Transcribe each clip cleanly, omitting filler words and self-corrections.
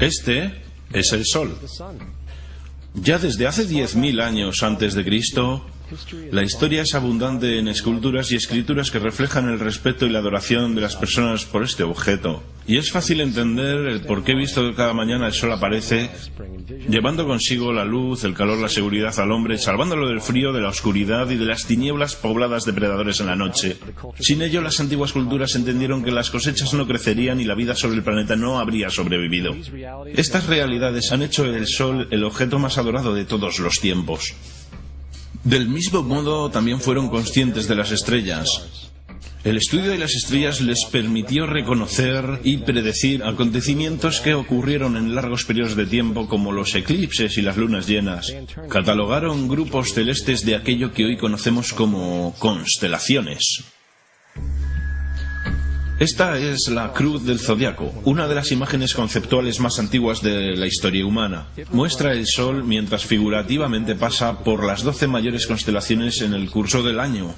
Este es el Sol. Ya desde hace 10.000 años antes de Cristo, la historia es abundante en esculturas y escrituras que reflejan el respeto y la adoración de las personas por este objeto. Y es fácil entender el por qué, visto que cada mañana el sol aparece, llevando consigo la luz, el calor, la seguridad al hombre, salvándolo del frío, de la oscuridad y de las tinieblas pobladas de predadores en la noche. Sin ello, las antiguas culturas entendieron que las cosechas no crecerían y la vida sobre el planeta no habría sobrevivido. Estas realidades han hecho del sol el objeto más adorado de todos los tiempos. Del mismo modo, también fueron conscientes de las estrellas. El estudio de las estrellas les permitió reconocer y predecir acontecimientos que ocurrieron en largos periodos de tiempo, como los eclipses y las lunas llenas. Catalogaron grupos celestes de aquello que hoy conocemos como constelaciones. Esta es la Cruz del Zodiaco, una de las imágenes conceptuales más antiguas de la historia humana. Muestra el Sol mientras figurativamente pasa por las 12 mayores constelaciones en el curso del año.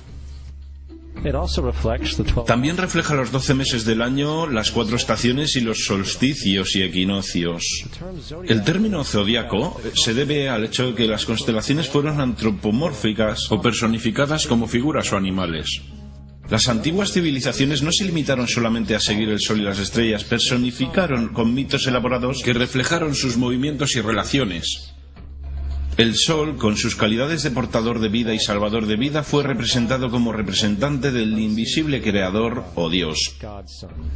También refleja los 12 meses del año, las 4 estaciones y los solsticios y equinoccios. El término zodiaco se debe al hecho de que las constelaciones fueron antropomórficas o personificadas como figuras o animales. Las antiguas civilizaciones no se limitaron solamente a seguir el sol y las estrellas, personificaron con mitos elaborados que reflejaron sus movimientos y relaciones. El sol, con sus calidades de portador de vida y salvador de vida, fue representado como representante del invisible creador o Dios.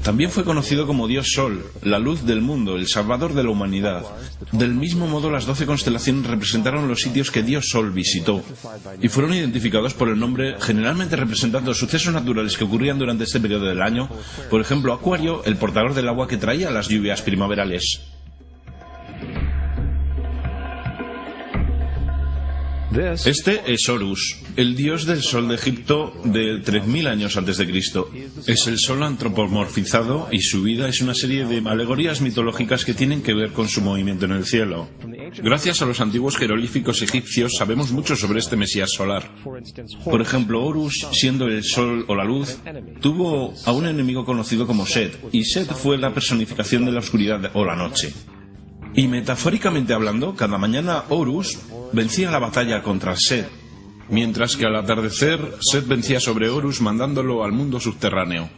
También fue conocido como Dios Sol, la luz del mundo, el salvador de la humanidad. Del mismo modo, las 12 constelaciones representaron los sitios que Dios Sol visitó, y fueron identificados por el nombre, generalmente representando sucesos naturales que ocurrían durante este periodo del año. Por ejemplo, Acuario, el portador del agua que traía las lluvias primaverales. Este es Horus, el dios del sol de Egipto de 3.000 años antes de Cristo. Es el sol antropomorfizado y su vida es una serie de alegorías mitológicas que tienen que ver con su movimiento en el cielo. Gracias a los antiguos jeroglíficos egipcios sabemos mucho sobre este mesías solar. Por ejemplo, Horus, siendo el sol o la luz, tuvo a un enemigo conocido como Set, y Set fue la personificación de la oscuridad o la noche. Y metafóricamente hablando, cada mañana Horus vencía la batalla contra Set, mientras que al atardecer Set vencía sobre Horus mandándolo al mundo subterráneo.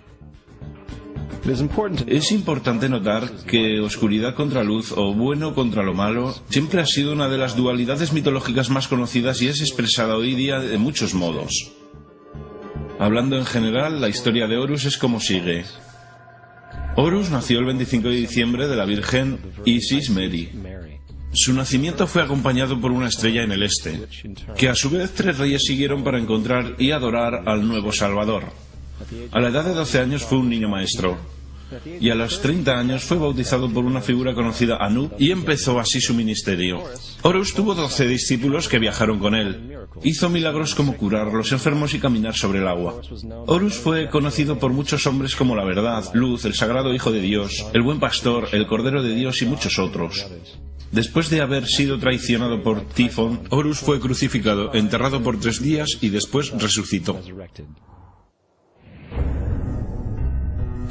Es importante notar que oscuridad contra luz o bueno contra lo malo siempre ha sido una de las dualidades mitológicas más conocidas y es expresada hoy día de muchos modos. Hablando en general, la historia de Horus es como sigue. Horus nació el 25 de diciembre de la Virgen Isis Meri. Su nacimiento fue acompañado por una estrella en el este, que a su vez 3 reyes siguieron para encontrar y adorar al nuevo Salvador. A la edad de 12 años fue un niño maestro, y a los 30 años fue bautizado por una figura conocida Anu y empezó así su ministerio. Horus tuvo 12 discípulos que viajaron con él. Hizo milagros como curar a los enfermos y caminar sobre el agua. Horus fue conocido por muchos hombres como la verdad, luz, el sagrado hijo de Dios, el buen pastor, el cordero de Dios y muchos otros. Después de haber sido traicionado por Tifón, Horus fue crucificado, enterrado por 3 días y después resucitó.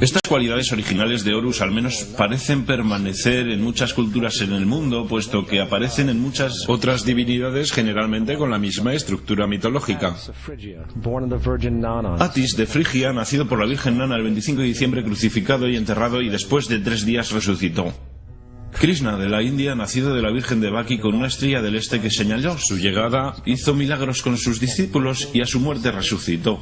Estas cualidades originales de Horus al menos parecen permanecer en muchas culturas en el mundo, puesto que aparecen en muchas otras divinidades generalmente con la misma estructura mitológica. Atis de Frigia, nacido por la Virgen Nana el 25 de diciembre, crucificado y enterrado y después de 3 días resucitó. Krishna de la India, nacido de la Virgen de Baki con una estrella del este que señaló su llegada, hizo milagros con sus discípulos y a su muerte resucitó.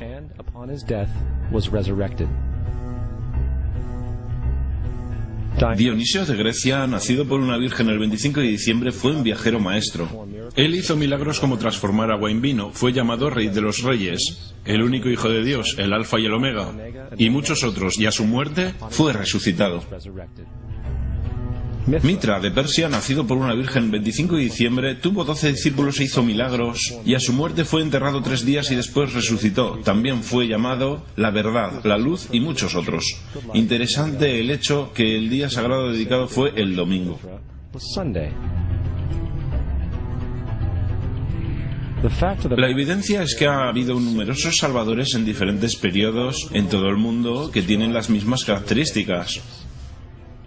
Dionisio de Grecia, nacido por una virgen el 25 de diciembre, fue un viajero maestro. Él hizo milagros como transformar agua en vino, fue llamado Rey de los Reyes, el único Hijo de Dios, el Alfa y el Omega, y muchos otros, y a su muerte fue resucitado. Mitra de Persia, nacido por una virgen el 25 de diciembre, tuvo 12 discípulos e hizo milagros, y a su muerte fue enterrado 3 días y después resucitó. También fue llamado la verdad, la luz y muchos otros. Interesante el hecho que el día sagrado dedicado fue el domingo. La evidencia es que ha habido numerosos salvadores en diferentes periodos en todo el mundo que tienen las mismas características.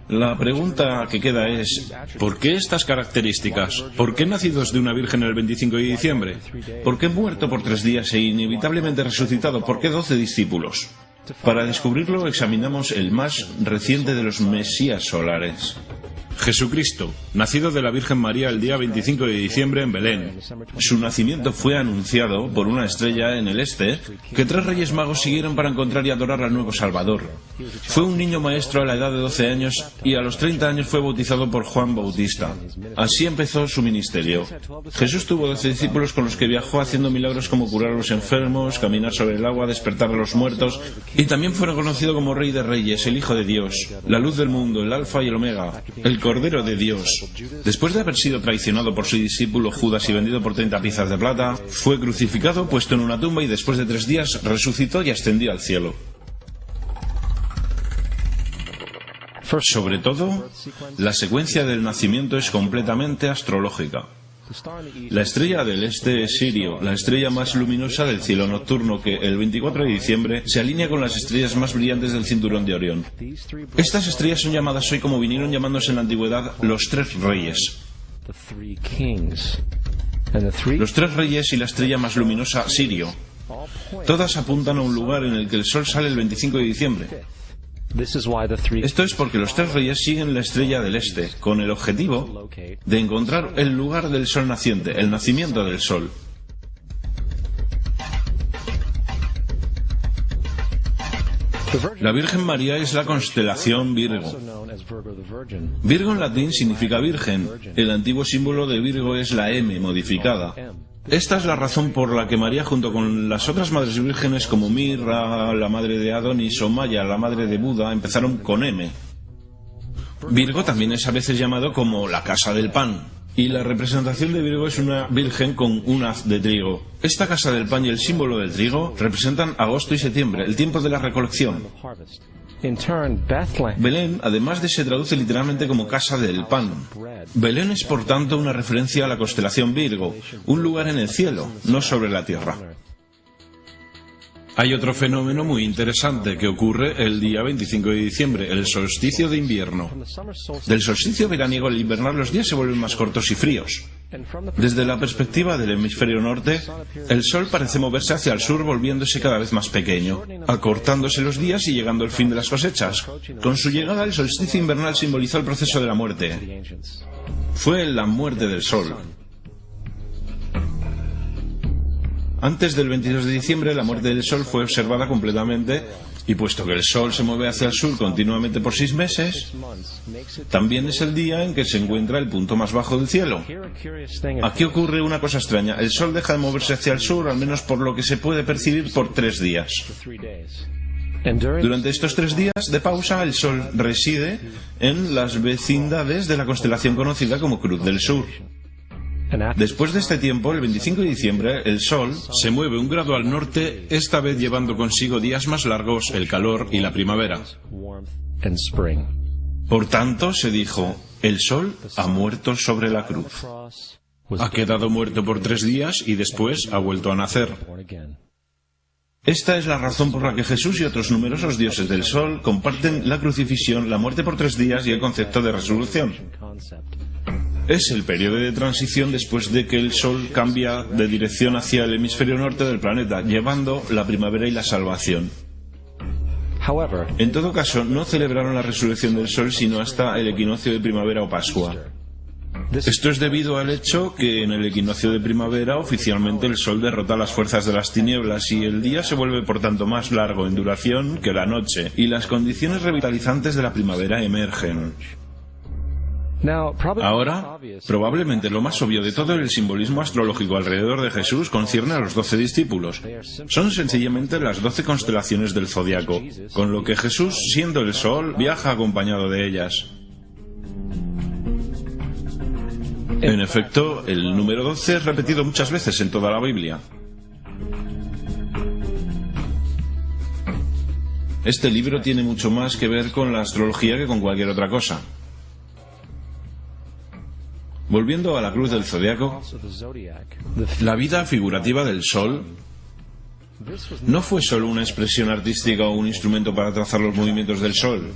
La pregunta que queda es, ¿por qué estas características? ¿Por qué nacidos de una virgen el 25 de diciembre? ¿Por qué muerto por 3 días e inevitablemente resucitado? ¿Por qué 12 discípulos? Para descubrirlo examinamos el más reciente de los mesías solares. Jesucristo, nacido de la Virgen María el día 25 de diciembre en Belén. Su nacimiento fue anunciado por una estrella en el este que 3 reyes magos siguieron para encontrar y adorar al nuevo Salvador. Fue un niño maestro a la edad de 12 años y a los 30 años fue bautizado por Juan Bautista. Así empezó su ministerio. Jesús tuvo 12 discípulos con los que viajó haciendo milagros como curar a los enfermos, caminar sobre el agua, despertar a los muertos, y también fue reconocido como Rey de Reyes, el Hijo de Dios, la luz del mundo, el Alfa y el Omega, el Cordero de Dios. Después de haber sido traicionado por su discípulo Judas y vendido por 30 piezas de plata, fue crucificado, puesto en una tumba y después de 3 días resucitó y ascendió al cielo. Sobre todo, la secuencia del nacimiento es completamente astrológica. La estrella del este es Sirio, la estrella más luminosa del cielo nocturno que, el 24 de diciembre, se alinea con las estrellas más brillantes del cinturón de Orión. Estas estrellas son llamadas hoy, como vinieron llamándose en la antigüedad, los 3 reyes. Los 3 reyes y la estrella más luminosa, Sirio. Todas apuntan a un lugar en el que el sol sale el 25 de diciembre. Esto es porque los 3 reyes siguen la estrella del este, con el objetivo de encontrar el lugar del sol naciente, el nacimiento del sol. La Virgen María es la constelación Virgo. Virgo en latín significa virgen. El antiguo símbolo de Virgo es la M modificada. Esta es la razón por la que María, junto con las otras madres vírgenes como Mirra, la madre de Adonis, o Maya, la madre de Buda, empezaron con M. Virgo también es a veces llamado como la casa del pan. Y la representación de Virgo es una virgen con un haz de trigo. Esta casa del pan y el símbolo del trigo representan agosto y septiembre, el tiempo de la recolección. Belén, además se traduce literalmente como casa del pan. Belén es por tanto una referencia a la constelación Virgo, un lugar en el cielo, no sobre la tierra. Hay otro fenómeno muy interesante que ocurre el día 25 de diciembre, el solsticio de invierno. Del solsticio veraniego al invernal los días se vuelven más cortos y fríos. Desde la perspectiva del hemisferio norte, el sol parece moverse hacia el sur volviéndose cada vez más pequeño, acortándose los días y llegando el fin de las cosechas. Con su llegada el solsticio invernal simbolizó el proceso de la muerte. Fue la muerte del sol. Antes del 22 de diciembre la muerte del sol fue observada completamente y puesto que el sol se mueve hacia el sur continuamente por 6 meses, también es el día en que se encuentra el punto más bajo del cielo. Aquí ocurre una cosa extraña, el sol deja de moverse hacia el sur, al menos por lo que se puede percibir, por 3 días. Durante estos 3 días de pausa el sol reside en las vecindades de la constelación conocida como Cruz del Sur. Después de este tiempo, el 25 de diciembre, el Sol se mueve 1 grado al norte, esta vez llevando consigo días más largos, el calor y la primavera. Por tanto, se dijo, el Sol ha muerto sobre la cruz. Ha quedado muerto por 3 días y después ha vuelto a nacer. Esta es la razón por la que Jesús y otros numerosos dioses del Sol comparten la crucifixión, la muerte por 3 días y el concepto de resurrección. Es el periodo de transición después de que el Sol cambia de dirección hacia el hemisferio norte del planeta, llevando la primavera y la salvación. En todo caso, no celebraron la resurrección del Sol sino hasta el equinoccio de primavera o Pascua. Esto es debido al hecho que en el equinoccio de primavera oficialmente el Sol derrota las fuerzas de las tinieblas y el día se vuelve por tanto más largo en duración que la noche, y las condiciones revitalizantes de la primavera emergen. Ahora, probablemente lo más obvio de todo el simbolismo astrológico alrededor de Jesús concierne a los 12 discípulos. Son sencillamente las 12 constelaciones del zodiaco, con lo que Jesús, siendo el Sol, viaja acompañado de ellas. En efecto, el número 12 es repetido muchas veces en toda la Biblia. Este libro tiene mucho más que ver con la astrología que con cualquier otra cosa. Volviendo a la cruz del zodiaco, la vida figurativa del Sol no fue solo una expresión artística o un instrumento para trazar los movimientos del Sol.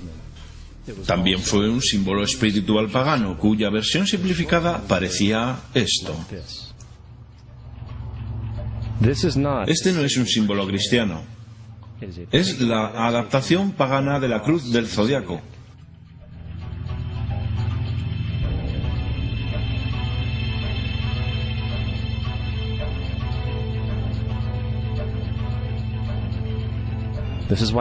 También fue un símbolo espiritual pagano, cuya versión simplificada parecía esto. Este no es un símbolo cristiano. Es la adaptación pagana de la cruz del zodiaco.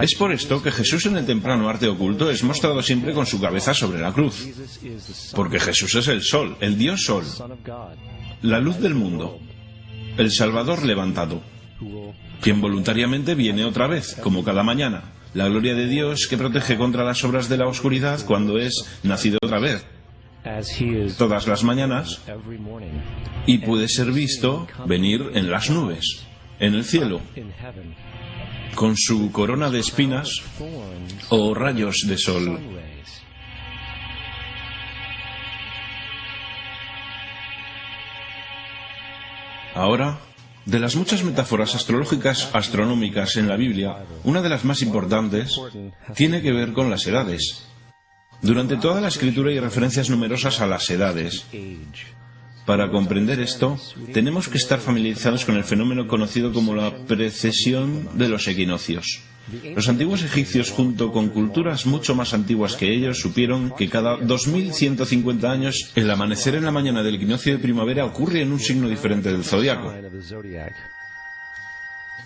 Es por esto que Jesús en el temprano arte oculto es mostrado siempre con su cabeza sobre la cruz. Porque Jesús es el Sol, el Dios Sol, la luz del mundo, el Salvador levantado, quien voluntariamente viene otra vez, como cada mañana, la gloria de Dios que protege contra las obras de la oscuridad cuando es nacido otra vez, todas las mañanas, y puede ser visto venir en las nubes, en el cielo, con su corona de espinas o rayos de sol. Ahora, de las muchas metáforas astrológicas astronómicas en la Biblia, una de las más importantes tiene que ver con las edades. Durante toda la escritura hay referencias numerosas a las edades. Para comprender esto, tenemos que estar familiarizados con el fenómeno conocido como la precesión de los equinoccios. Los antiguos egipcios, junto con culturas mucho más antiguas que ellos, supieron que cada 2150 años el amanecer en la mañana del equinoccio de primavera ocurre en un signo diferente del zodiaco.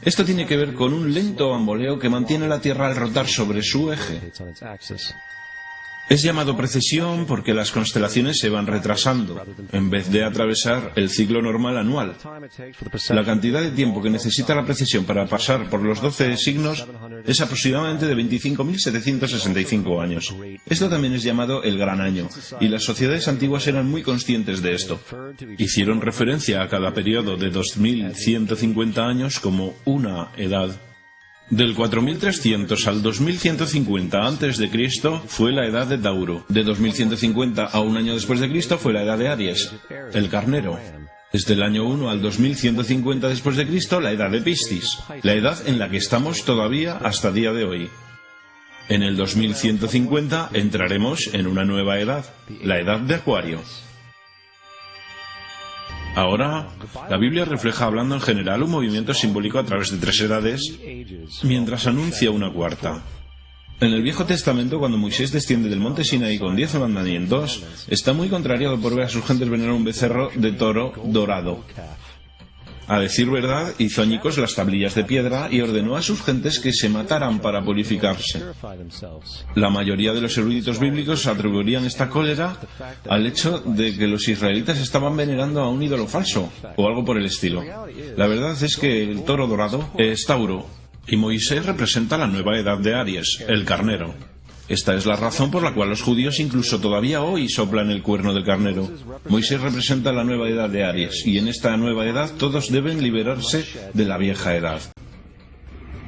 Esto tiene que ver con un lento bamboleo que mantiene la Tierra al rotar sobre su eje. Es llamado precesión porque las constelaciones se van retrasando, en vez de atravesar el ciclo normal anual. La cantidad de tiempo que necesita la precesión para pasar por los 12 signos es aproximadamente de 25.765 años. Esto también es llamado el Gran Año, y las sociedades antiguas eran muy conscientes de esto. Hicieron referencia a cada periodo de 2150 años como una edad. Del 4300 al 2150 a.C. fue la edad de Tauro. De 2150 a un año después de Cristo fue la edad de Aries, el carnero. Desde el año 1 al 2150 después de Cristo, la edad de Piscis, la edad en la que estamos todavía hasta día de hoy. En el 2150 entraremos en una nueva edad, la edad de Acuario. Ahora, la Biblia refleja, hablando en general, un movimiento simbólico a través de 3 edades, mientras anuncia una cuarta. En el Viejo Testamento, cuando Moisés desciende del monte Sinaí con 10 mandamientos, está muy contrariado por ver a sus gentes venerar un becerro de toro dorado. A decir verdad, hizo añicos las tablillas de piedra y ordenó a sus gentes que se mataran para purificarse. La mayoría de los eruditos bíblicos atribuirían esta cólera al hecho de que los israelitas estaban venerando a un ídolo falso, o algo por el estilo. La verdad es que el toro dorado es Tauro, y Moisés representa la nueva edad de Aries, el carnero. Esta es la razón por la cual los judíos incluso todavía hoy soplan el cuerno del carnero. Moisés representa la nueva edad de Aries, y en esta nueva edad todos deben liberarse de la vieja edad.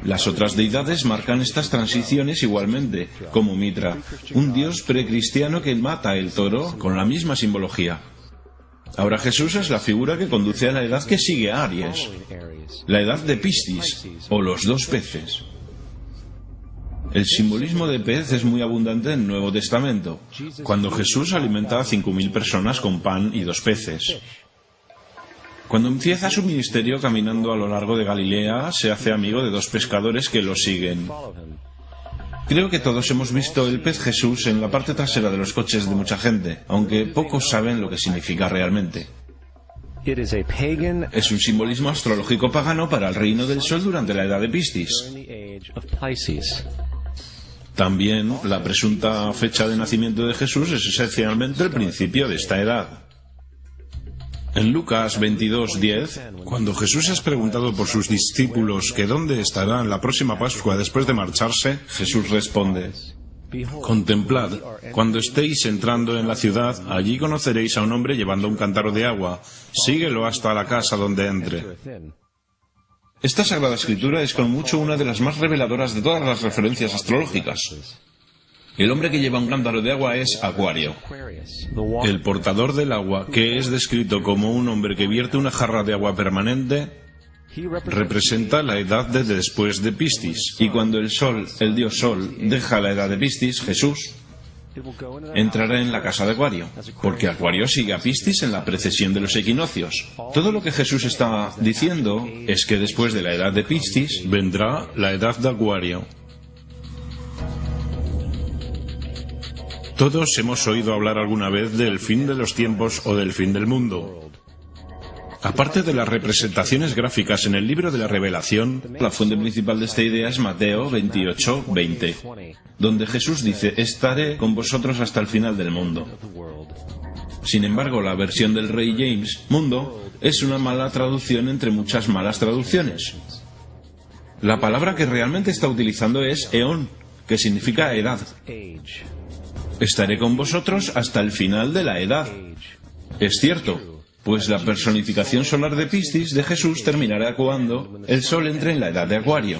Las otras deidades marcan estas transiciones igualmente, como Mitra, un dios precristiano que mata el toro con la misma simbología. Ahora Jesús es la figura que conduce a la edad que sigue a Aries, la edad de Piscis, o los 2 peces. El simbolismo de pez es muy abundante en el Nuevo Testamento, cuando Jesús alimenta a 5.000 personas con pan y 2 peces. Cuando empieza su ministerio caminando a lo largo de Galilea, se hace amigo de 2 pescadores que lo siguen. Creo que todos hemos visto el pez Jesús en la parte trasera de los coches de mucha gente, aunque pocos saben lo que significa realmente. Es un simbolismo astrológico pagano para el reino del sol durante la edad de Piscis. También la presunta fecha de nacimiento de Jesús es esencialmente el principio de esta edad. En Lucas 22:10, cuando Jesús es preguntado por sus discípulos que dónde estarán la próxima Pascua después de marcharse, Jesús responde: «Contemplad, cuando estéis entrando en la ciudad, allí conoceréis a un hombre llevando un cántaro de agua. Síguelo hasta la casa donde entre». Esta Sagrada Escritura es con mucho una de las más reveladoras de todas las referencias astrológicas. El hombre que lleva un cántaro de agua es Acuario. El portador del agua, que es descrito como un hombre que vierte una jarra de agua permanente, representa la edad de después de Piscis. Y cuando el Sol, el dios Sol, deja la edad de Piscis, Jesús, entrará en la casa de Acuario, porque Acuario sigue a Piscis en la precesión de los equinoccios. Todo lo que Jesús está diciendo es que después de la edad de Piscis vendrá la edad de Acuario. Todos hemos oído hablar alguna vez del fin de los tiempos o del fin del mundo. Aparte de las representaciones gráficas en el libro de la Revelación, la fuente principal de esta idea es Mateo 28:20, donde Jesús dice: estaré con vosotros hasta el final del mundo. Sin embargo, la versión del Rey James, mundo, es una mala traducción entre muchas malas traducciones. La palabra que realmente está utilizando es eón, que significa edad. Estaré con vosotros hasta el final de la edad. Es cierto, pues la personificación solar de Piscis de Jesús terminará cuando el Sol entre en la edad de Acuario.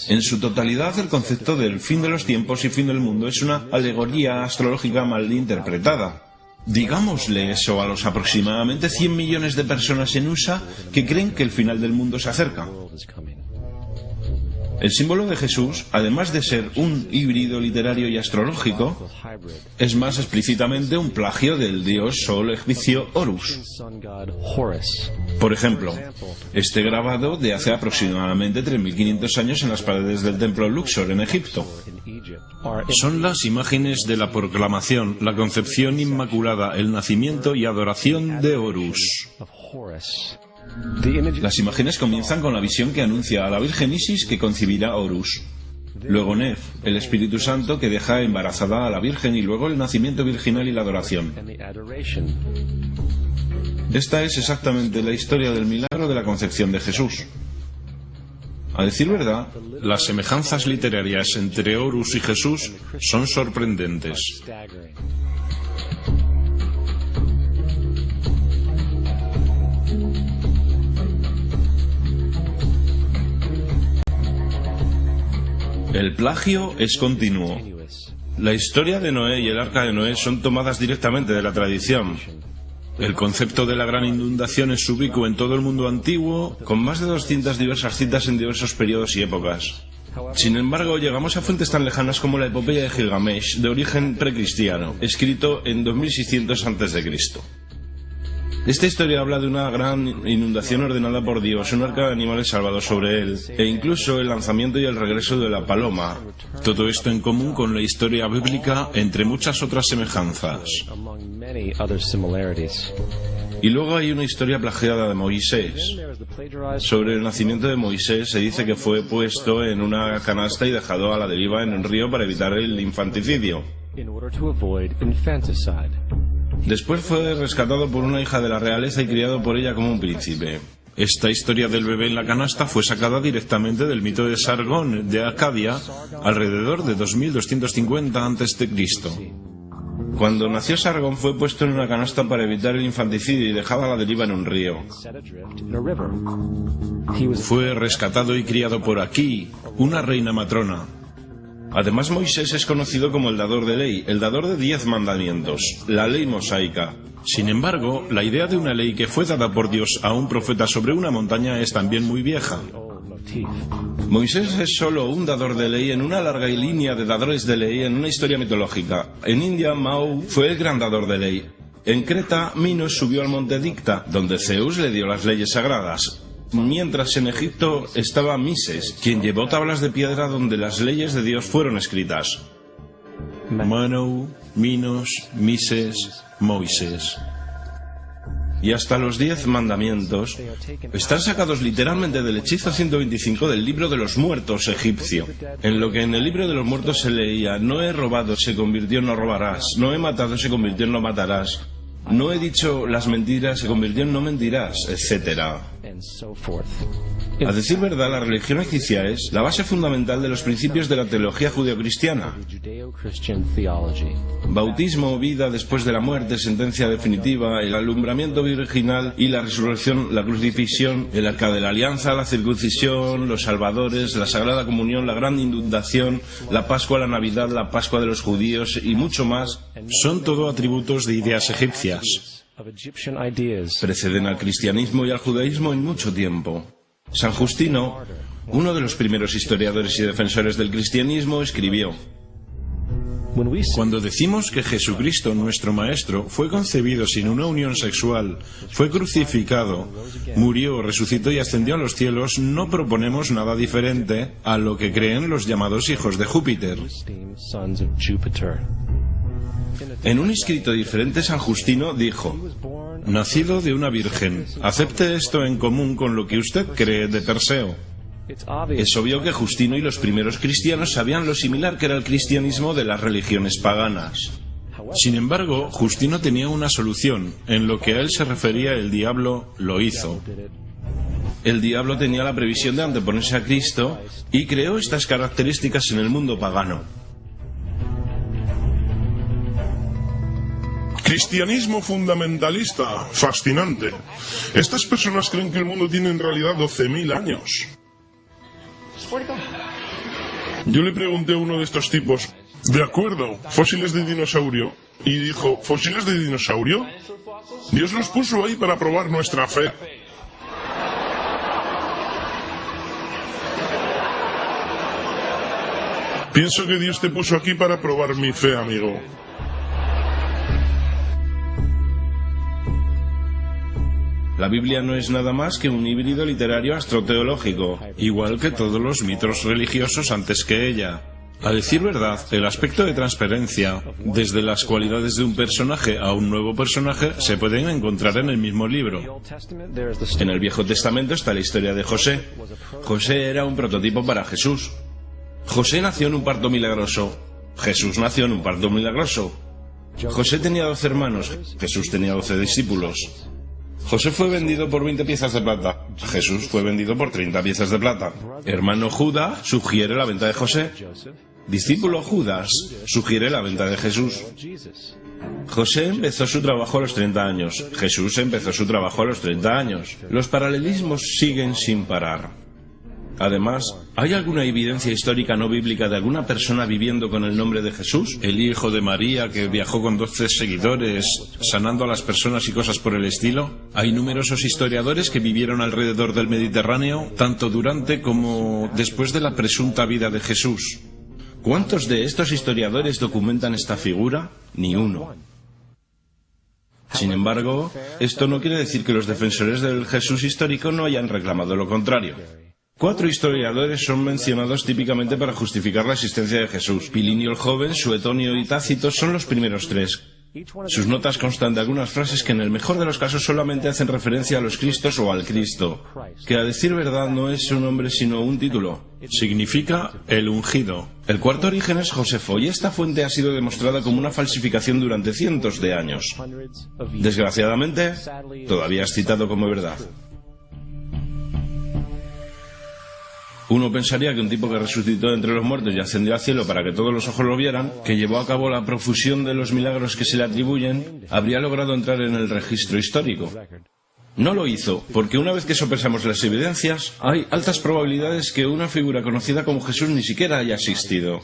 En su totalidad, el concepto del fin de los tiempos y fin del mundo es una alegoría astrológica mal interpretada. Digámosle eso a los aproximadamente 100 millones de personas en USA que creen que el final del mundo se acerca. El símbolo de Jesús, además de ser un híbrido literario y astrológico, es más explícitamente un plagio del dios sol egipcio Horus. Por ejemplo, este grabado de hace aproximadamente 3.500 años en las paredes del templo Luxor en Egipto. Son las imágenes de la proclamación, la concepción inmaculada, el nacimiento y adoración de Horus. Las imágenes comienzan con la visión que anuncia a la Virgen Isis que concebirá Horus. Luego Nef, el Espíritu Santo que deja embarazada a la Virgen, y luego el nacimiento virginal y la adoración. Esta es exactamente la historia del milagro de la concepción de Jesús. A decir verdad, las semejanzas literarias entre Horus y Jesús son sorprendentes. El plagio es continuo. La historia de Noé y el arca de Noé son tomadas directamente de la tradición. El concepto de la gran inundación es ubicuo en todo el mundo antiguo, con más de 200 diversas citas en diversos periodos y épocas. Sin embargo, llegamos a fuentes tan lejanas como la epopeya de Gilgamesh, de origen precristiano, escrito en 2600 a.C. Esta historia habla de una gran inundación ordenada por Dios, un arca de animales salvados sobre él, e incluso el lanzamiento y el regreso de la paloma. Todo esto en común con la historia bíblica, entre muchas otras semejanzas. Y luego hay una historia plagiada de Moisés. Sobre el nacimiento de Moisés se dice que fue puesto en una canasta y dejado a la deriva en un río para evitar el infanticidio. Después fue rescatado por una hija de la realeza y criado por ella como un príncipe. Esta historia del bebé en la canasta fue sacada directamente del mito de Sargón de Acadia, alrededor de 2250 a.C. Cuando nació Sargón fue puesto en una canasta para evitar el infanticidio y dejado a la deriva en un río. Fue rescatado y criado por Aquí, una reina matrona. Además, Moisés es conocido como el dador de ley, el dador de 10 mandamientos, la ley mosaica. Sin embargo, la idea de una ley que fue dada por Dios a un profeta sobre una montaña es también muy vieja. Moisés es solo un dador de ley en una larga línea de dadores de ley en una historia mitológica. En India, Mao fue el gran dador de ley. En Creta, Minos subió al monte Dicta, donde Zeus le dio las leyes sagradas. Mientras en Egipto estaba Mises, quien llevó tablas de piedra donde las leyes de Dios fueron escritas. Manu, Minos, Mises, Moisés. Y hasta los 10 mandamientos están sacados literalmente del hechizo 125 del libro de los muertos egipcio. En lo que en el libro de los muertos se leía: no he robado, se convirtió en no robarás; no he matado, se convirtió en no matarás; no he dicho las mentiras, se convirtió en no mentirás, etc. A decir verdad, la religión egipcia es la base fundamental de los principios de la teología judeocristiana. Bautismo, vida después de la muerte, sentencia definitiva, el alumbramiento virginal y la resurrección, la crucifixión, el arca de la alianza, la circuncisión, los salvadores, la sagrada comunión, la gran inundación, la Pascua, la Navidad, la Pascua de los judíos y mucho más, son todo atributos de ideas egipcias. Preceden al cristianismo y al judaísmo en mucho tiempo. San Justino, uno de los primeros historiadores y defensores del cristianismo, escribió: Cuando decimos que Jesucristo, nuestro Maestro, fue concebido sin una unión sexual, fue crucificado, murió, resucitó y ascendió a los cielos, no proponemos nada diferente a lo que creen los llamados hijos de Júpiter. En un escrito diferente, San Justino dijo: Nacido de una virgen, acepte esto en común con lo que usted cree de Perseo. Es obvio que Justino y los primeros cristianos sabían lo similar que era el cristianismo de las religiones paganas. Sin embargo, Justino tenía una solución. En lo que a él se refería, el diablo lo hizo. El diablo tenía la previsión de anteponerse a Cristo y creó estas características en el mundo pagano. Cristianismo fundamentalista, fascinante. Estas personas creen que el mundo tiene en realidad 12.000 años. Yo le pregunté a uno de estos tipos, de acuerdo, fósiles de dinosaurio, y dijo, ¿fósiles de dinosaurio? Dios los puso ahí para probar nuestra fe. Pienso que Dios te puso aquí para probar mi fe, amigo. La Biblia no es nada más que un híbrido literario astroteológico, igual que todos los mitos religiosos antes que ella. A decir verdad, el aspecto de transferencia, desde las cualidades de un personaje a un nuevo personaje, se pueden encontrar en el mismo libro. En el Viejo Testamento está la historia de José. José era un prototipo para Jesús. José nació en un parto milagroso. Jesús nació en un parto milagroso. José tenía 12 hermanos. Jesús tenía 12 discípulos. José fue vendido por 20 piezas de plata. Jesús fue vendido por 30 piezas de plata. Hermano Judas sugiere la venta de José. Discípulo Judas sugiere la venta de Jesús. José empezó su trabajo a los 30 años. Jesús empezó su trabajo a los 30 años. Los paralelismos siguen sin parar. Además, ¿hay alguna evidencia histórica no bíblica de alguna persona viviendo con el nombre de Jesús? El hijo de María que viajó con 12 seguidores, sanando a las personas y cosas por el estilo. Hay numerosos historiadores que vivieron alrededor del Mediterráneo, tanto durante como después de la presunta vida de Jesús. ¿Cuántos de estos historiadores documentan esta figura? Ni uno. Sin embargo, esto no quiere decir que los defensores del Jesús histórico no hayan reclamado lo contrario. 4 historiadores son mencionados típicamente para justificar la existencia de Jesús. Pilinio el Joven, Suetonio y Tácito son los primeros 3. Sus notas constan de algunas frases que en el mejor de los casos solamente hacen referencia a los Cristos o al Cristo, que a decir verdad no es un nombre sino un título. Significa el ungido. El cuarto origen es Josefo, y esta fuente ha sido demostrada como una falsificación durante cientos de años. Desgraciadamente, todavía es citado como verdad. Uno pensaría que un tipo que resucitó de entre los muertos y ascendió al cielo para que todos los ojos lo vieran, que llevó a cabo la profusión de los milagros que se le atribuyen, habría logrado entrar en el registro histórico. No lo hizo, porque una vez que sopesamos las evidencias, hay altas probabilidades que una figura conocida como Jesús ni siquiera haya existido.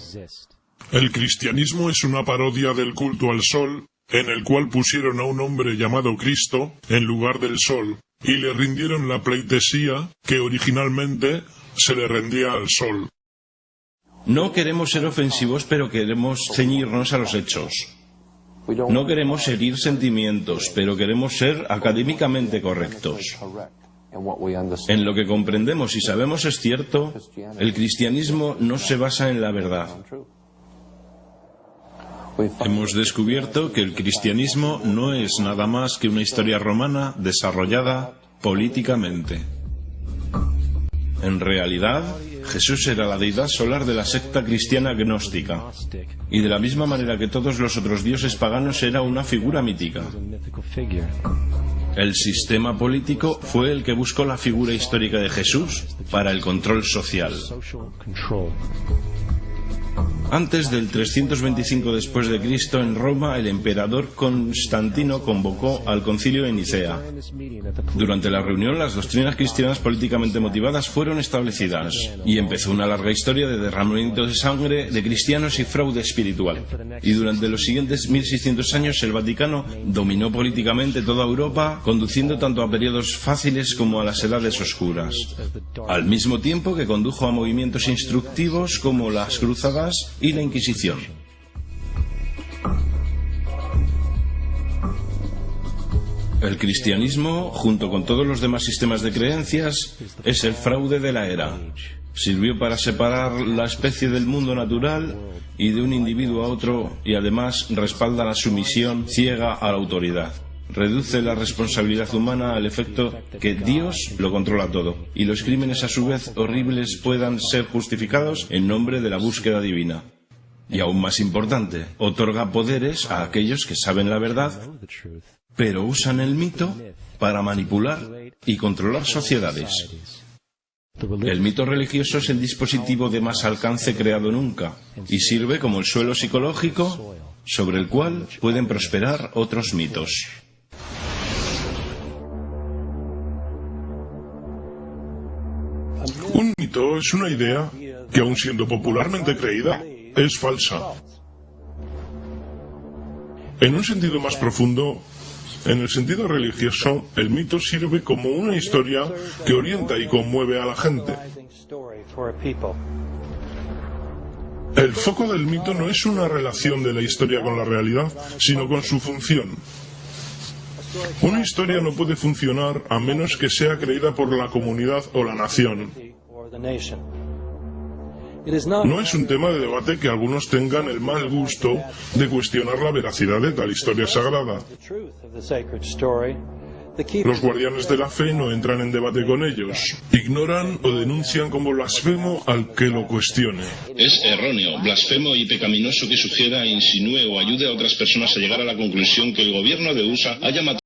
El cristianismo es una parodia del culto al sol, en el cual pusieron a un hombre llamado Cristo en lugar del sol, y le rindieron la pleitesía que originalmente se le rendía al sol. No queremos ser ofensivos, pero queremos ceñirnos a los hechos. No queremos herir sentimientos, pero queremos ser académicamente correctos. En lo que comprendemos y sabemos es cierto, el cristianismo no se basa en la verdad. Hemos descubierto que el cristianismo no es nada más que una historia romana desarrollada políticamente. En realidad, Jesús era la deidad solar de la secta cristiana gnóstica, y de la misma manera que todos los otros dioses paganos era una figura mítica. El sistema político fue el que buscó la figura histórica de Jesús para el control social. Antes del 325 después de Cristo, en Roma, el emperador Constantino convocó al concilio de Nicea. Durante la reunión, las doctrinas cristianas políticamente motivadas fueron establecidas, y empezó una larga historia de derramamiento de sangre de cristianos y fraude espiritual. Y durante los siguientes 1600 años, el Vaticano dominó políticamente toda Europa, conduciendo tanto a periodos fáciles como a las edades oscuras, al mismo tiempo que condujo a movimientos instructivos como las cruzadas y la Inquisición. El cristianismo, junto con todos los demás sistemas de creencias, es el fraude de la era. Sirvió para separar la especie del mundo natural y de un individuo a otro, y además respalda la sumisión ciega a la autoridad. Reduce la responsabilidad humana al efecto que Dios lo controla todo, y los crímenes a su vez horribles puedan ser justificados en nombre de la búsqueda divina. Y aún más importante, otorga poderes a aquellos que saben la verdad, pero usan el mito para manipular y controlar sociedades. El mito religioso es el dispositivo de más alcance creado nunca, y sirve como el suelo psicológico sobre el cual pueden prosperar otros mitos. Un mito es una idea que, aun siendo popularmente creída, es falsa. En un sentido más profundo, en el sentido religioso, el mito sirve como una historia que orienta y conmueve a la gente. El foco del mito no es una relación de la historia con la realidad, sino con su función. Una historia no puede funcionar a menos que sea creída por la comunidad o la nación. No es un tema de debate que algunos tengan el mal gusto de cuestionar la veracidad de tal historia sagrada. Los guardianes de la fe no entran en debate con ellos. Ignoran o denuncian como blasfemo al que lo cuestione. Es erróneo, blasfemo y pecaminoso que sugiera, insinúe o ayude a otras personas a llegar a la conclusión que el gobierno de USA haya matado